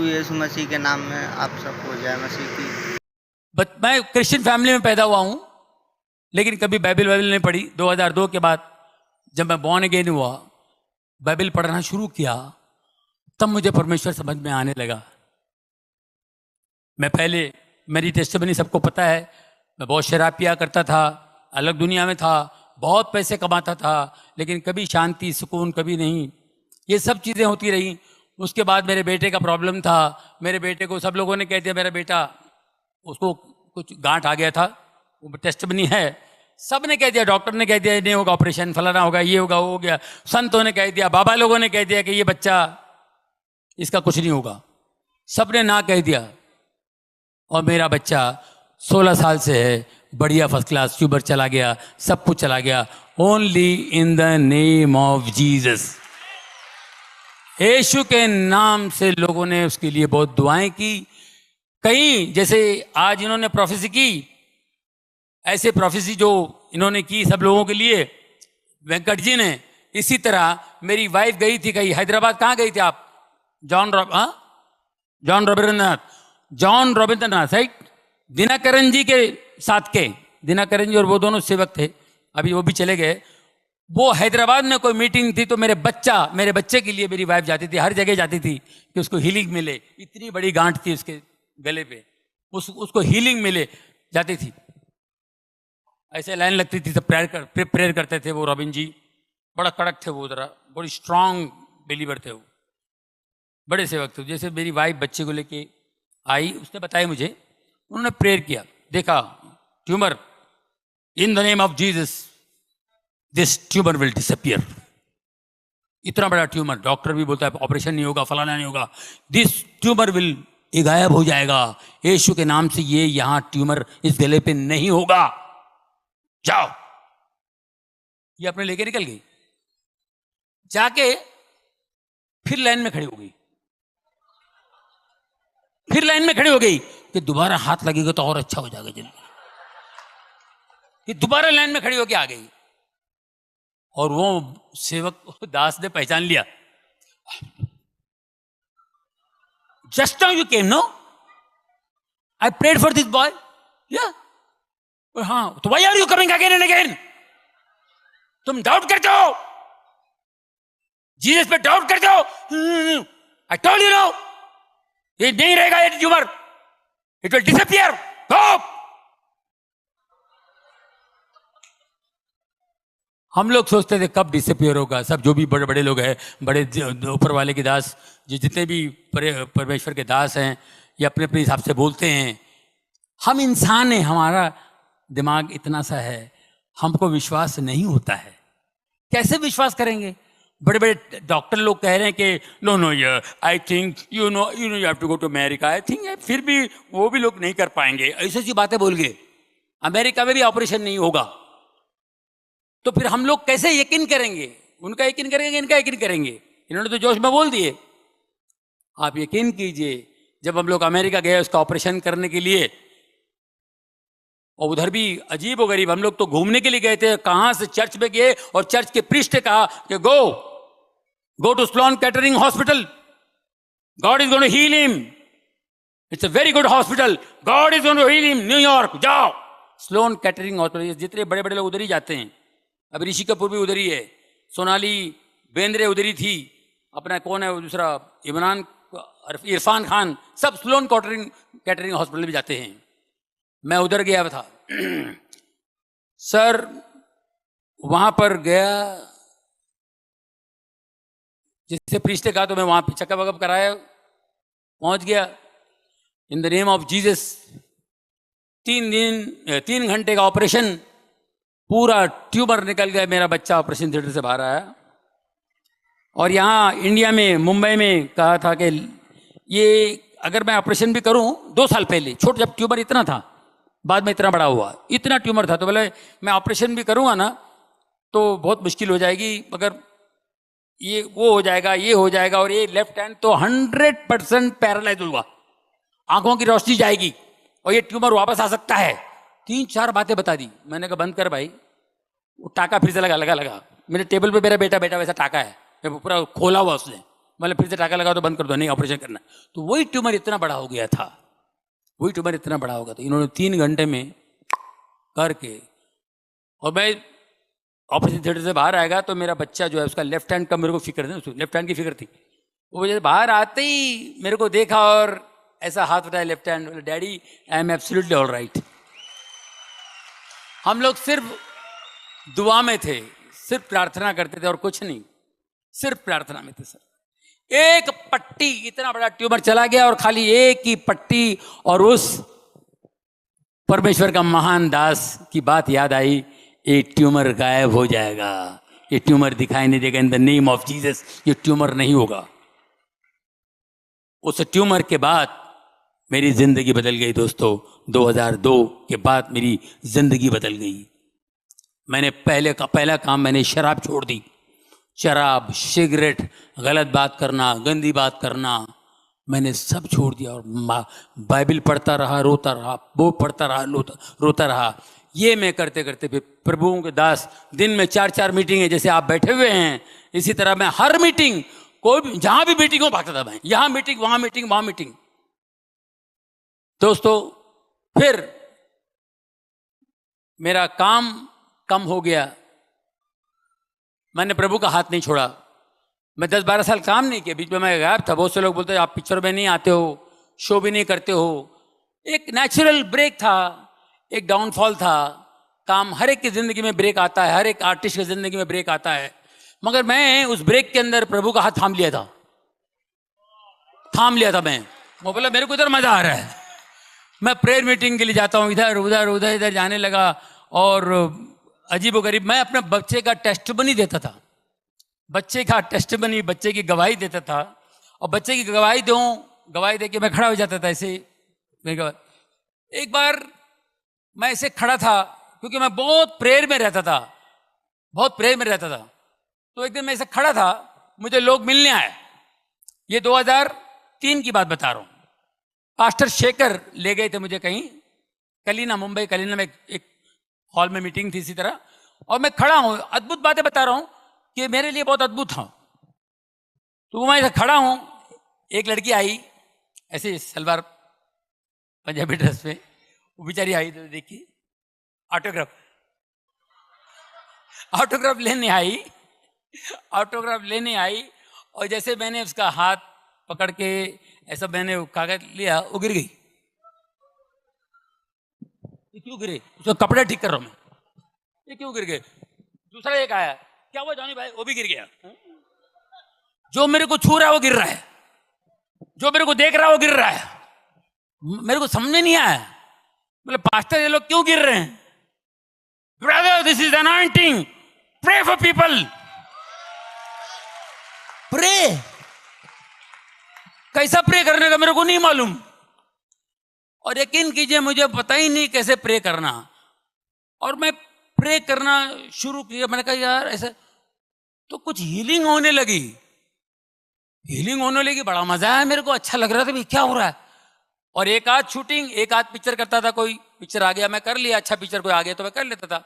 यीशु मसीह के नाम में आप सबको जय मसीह की। मैं क्रिश्चियन फैमिली में पैदा हुआ हूँ, लेकिन कभी बाइबल नहीं पढ़ी। 2002 के बाद जब मैं बॉर्न अगेन हुआ, बाइबल पढ़ना शुरू किया, तब मुझे परमेश्वर समझ में आने लगा। मैं पहले, मेरी टेस्टिमनी सबको पता है, मैं बहुत शराब पिया करता था, अलग दुनिया में था, बहुत पैसे कमाता था, लेकिन कभी शांति सुकून कभी नहीं। ये सब चीज़ें होती रही। उसके बाद मेरे बेटे का प्रॉब्लम था। मेरे बेटे को सब लोगों ने कह दिया मेरा बेटा, उसको कुछ गांठ आ गया था, वो टेस्टिमनी है, सब ने कह दिया, डॉक्टर ने कह दिया ये नहीं होगा, ऑपरेशन फलाना होगा, ये होगा, वो हो गया, संतों ने कह दिया, बाबा लोगों ने कह दिया कि ये बच्चा, इसका कुछ नहीं होगा, सब ने ना कह दिया। और मेरा बच्चा 16 साल से है, बढ़िया फर्स्ट क्लास, ट्यूबर चला गया, सब कुछ चला गया, only in the name of Jesus. Yeshu के नाम से लोगों ने उसके लिए बहुत दुआएं की। कहीं जैसे आज इन्होंने प्रोफेसी की, ऐसे प्रोफेसी जो इन्होंने की सब लोगों के लिए वेंकट जी ने, इसी तरह मेरी वाइफ गई थी कहीं हैदराबाद। कहाँ गई थी आप? जॉन रविंद्रनाथ राइट, दिनाकरन जी के साथ के, दिनाकरन जी और वो दोनों सेवक थे, अभी वो भी चले गए। वो हैदराबाद में कोई मीटिंग थी, तो मेरे बच्चे के लिए मेरी वाइफ जाती थी, हर जगह जाती थी कि उसको हीलिंग मिले। इतनी बड़ी गांठ थी उसके गले पे, उसको हीलिंग मिले, जाती थी। ऐसे लाइन लगती थी, सब प्रेयर करते थे। वो रॉबिन जी बड़ा कड़क थे, वो जरा बड़ी स्ट्रांग बिलीवर थे, वो बड़े सेवक थे। जैसे मेरी वाइफ बच्चे को लेके आई, उसने बताया मुझे, उन्होंने प्रेयर किया, देखा tumour, in the name of Jesus this tumour will disappear. इतना बड़ा ट्यूमर, डॉक्टर भी बोलता है ऑपरेशन नहीं होगा, फलाना नहीं होगा, दिस ट्यूमर विल, ये गायब हो जाएगा यीशु के नाम से, ये यहां ट्यूमर इस गले पे नहीं होगा, जाओ। ये अपने लेके निकल गई, जाके फिर लाइन में खड़ी हो गई, फिर लाइन में खड़ी हो गई कि दोबारा हाथ लगेगा तो और अच्छा हो जाएगा जल्दी। कि दोबारा लाइन में खड़ी होकर आ गई, और वो सेवक दास ने पहचान लिया। Just now you came, no? I prayed for this boy. या हाँ, तो why are you coming again and again? तुम डाउट करते हो, जीसस पे डाउट करते हो। आई टोल्ड यू नो, ये नहीं रहेगा, ये ट्यूमर, इट विल डिसअपियर, गो। हम लोग सोचते थे कब डिसअपियर होगा। सब जो भी बड़े बड़े लोग हैं, बड़े ऊपर वाले के दास, जितने भी परमेश्वर के दास हैं, ये अपने अपने हिसाब से बोलते हैं। हम इंसान हैं, हमारा दिमाग इतना सा है, हमको विश्वास नहीं होता है। कैसे विश्वास करेंगे? बड़े बड़े डॉक्टर लोग कह रहे हैं कि नो नो यार, I think you know you have to go to America, I think, फिर भी वो भी लोग नहीं कर पाएंगे, ऐसी ऐसी बातें बोल गए। अमेरिका में भी ऑपरेशन नहीं होगा, तो फिर हम लोग कैसे यकीन करेंगे? उनका यकीन करेंगे, इनका यकीन करेंगे? इन्होंने तो जोश में बोल दिए। आप यकीन कीजिए, जब हम लोग अमेरिका गए उसका ऑपरेशन करने के लिए, और उधर भी अजीब व गरीब, हम लोग तो घूमने के लिए गए थे, कहां से चर्च में गए, और चर्च के प्रीस्ट ने कहा कि go to Sloan Kettering hospital, God is going to heal him, it's a very good hospital, God is going to heal him, New York जाओ। स्लोन कैटरिंग हॉस्पिटल, जितने बड़े बड़े लोग उधर ही जाते हैं। अब ऋषि कपूर भी उधर ही है, सोनाली बेंद्रे उधर ही थी, अपना कौन है वो दूसरा, इरफान खान, सब स्लोन कैटरिंग हॉस्पिटल भी जाते हैं। मैं उधर गया था सर, वहां पर गया, जिससे प्रीस्ट ने कहा, तो मैं वहां पे चेकअप वकअप कराया, पहुंच गया। इन द नेम ऑफ जीसस, 3 घंटे का ऑपरेशन, पूरा ट्यूमर निकल गया। मेरा बच्चा ऑपरेशन थिएटर से बाहर आया। और यहाँ इंडिया में, मुंबई में कहा था कि ये अगर मैं ऑपरेशन भी करूं, 2 साल पहले छोटा, जब ट्यूमर इतना था, बाद में इतना बड़ा हुआ, इतना ट्यूमर था, तो बोले मैं ऑपरेशन भी करूंगा ना तो बहुत मुश्किल हो जाएगी, मगर ये वो हो जाएगा, ये हो जाएगा, और ये लेफ्ट हैंड तो 100% पैरालाइज होगा, आंखों की रोशनी जाएगी, और ये ट्यूमर वापस आ सकता है। 3-4 बातें बता दी। मैंने कहा बंद कर भाई। वो टाका फिर से लगा। मेरे टेबल पे मेरा बेटा वैसा टाका है, पूरा खोला हुआ उसने, मतलब फिर से टाका लगा तो बंद कर दो, नहीं ऑपरेशन करना। तो वही ट्यूमर इतना बड़ा हो गया था, वही ट्यूमर इतना बड़ा हो गया था। इन्होंने 3 घंटे में करके, और मैं ऑपरेशन थिएटर से बाहर आएगा तो मेरा बच्चा जो है उसका लेफ्ट हैंड का मेरे को फिक्र थी, लेफ्ट हैंड की फिक्र थी। वो जैसे बाहर आते ही मेरे को देखा और ऐसा हाथ उठाया लेफ्ट हैंड, बोले daddy I am absolutely all right. हम लोग सिर्फ दुआ में थे, सिर्फ प्रार्थना करते थे और कुछ नहीं, सिर्फ प्रार्थना में थे सर। एक पट्टी, इतना बड़ा ट्यूमर चला गया और खाली एक ही पट्टी, और उस परमेश्वर का महान दास की बात याद आई, ये ट्यूमर गायब हो जाएगा, ये ट्यूमर दिखाई नहीं देगा, इन द नेम ऑफ जीसस ये ट्यूमर नहीं होगा। उस ट्यूमर के बाद मेरी जिंदगी बदल गई दोस्तों। 2002 के बाद मेरी जिंदगी बदल गई। मैंने पहला काम मैंने शराब छोड़ दी। शराब, सिगरेट, गलत बात करना, गंदी बात करना, मैंने सब छोड़ दिया और बाइबल पढ़ता रहा, रोता रहा, वो पढ़ता रहा, रोता रहा। ये मैं करते करते फिर प्रभुओं के दास दिन में 4-4 मीटिंग है, जैसे आप बैठे हुए हैं इसी तरह मैं हर मीटिंग, कोई भी जहां भी मीटिंग हो भागता था मैं, यहां मीटिंग, वहां मीटिंग, वहां मीटिंग। दोस्तों फिर मेरा काम कम हो गया, मैंने प्रभु का हाथ नहीं छोड़ा। मैं 10-12 साल काम नहीं किया, बीच में मैं गायब था। बहुत से लोग बोलते आप पिक्चर में नहीं आते हो, शो भी नहीं करते हो। एक नेचुरल ब्रेक था, एक डाउनफॉल था। काम हर एक की जिंदगी में ब्रेक आता है, हर एक आर्टिस्ट की जिंदगी में ब्रेक आता है। मगर मैं उस ब्रेक के अंदर प्रभु का हाथ थाम लिया था, मैं। वो बोला मेरे को इधर मजा आ रहा है, मैं प्रेयर मीटिंग के लिए जाता हूँ, इधर उधर उधर इधर जाने लगा। और अजीबोगरीब मैं अपने बच्चे का टेस्टिमनी देता था, बच्चे का टेस्टिमनी, बच्चे की गवाही देता था। और बच्चे की गवाही दे के मैं खड़ा हो जाता था ऐसे। एक बार मैं ऐसे खड़ा था क्योंकि मैं बहुत प्रेयर में रहता था, तो एक दिन मैं ऐसे खड़ा था, मुझे लोग मिलने आए। ये 2003 की बात बता रहा हूँ। पास्टर शेखर ले गए थे मुझे कहीं कलीना, मुंबई कलीना में एक हॉल में मीटिंग थी इसी तरह। और मैं खड़ा हूं, अद्भुत बातें बता रहा हूं कि मेरे लिए बहुत अद्भुत था। तो मैं ऐसे खड़ा हूं, एक लड़की आई ऐसे सलवार पंजाबी ड्रेस में, वो बेचारी आई तो देखिए ऑटोग्राफ लेने आई। और जैसे मैंने उसका हाथ पकड़ के ऐसा मैंने कागज लिया, वो गिर गई। ये क्यों गिरे? उसका कपड़ा ठीक कर रहा हूं मैं, ये क्यों गिर गए? दूसरा एक आया, क्या हुआ जॉनी भाई? वो भी गिर गया। जो मेरे को छू रहा है वो गिर रहा है, जो मेरे को देख रहा है वो गिर रहा है। मेरे को समझ में नहीं आया, बोले पास्टर ये लोग क्यों गिर रहे हैं? Brother this is anointing, pray for people. Pray कैसा प्रे करने का मेरे को नहीं मालूम, और यकीन कीजिए मुझे पता ही नहीं कैसे प्रे करना। और मैं प्रे करना शुरू किया, मैंने कहा यार ऐसा, तो कुछ हीलिंग होने लगी, बड़ा मजा आया मेरे को, अच्छा लग रहा था भाई क्या हो रहा है। और एक आध शूटिंग, एक आध पिक्चर करता था, कोई पिक्चर आ गया मैं कर लिया, अच्छा पिक्चर कोई आ गया तो मैं कर लेता था।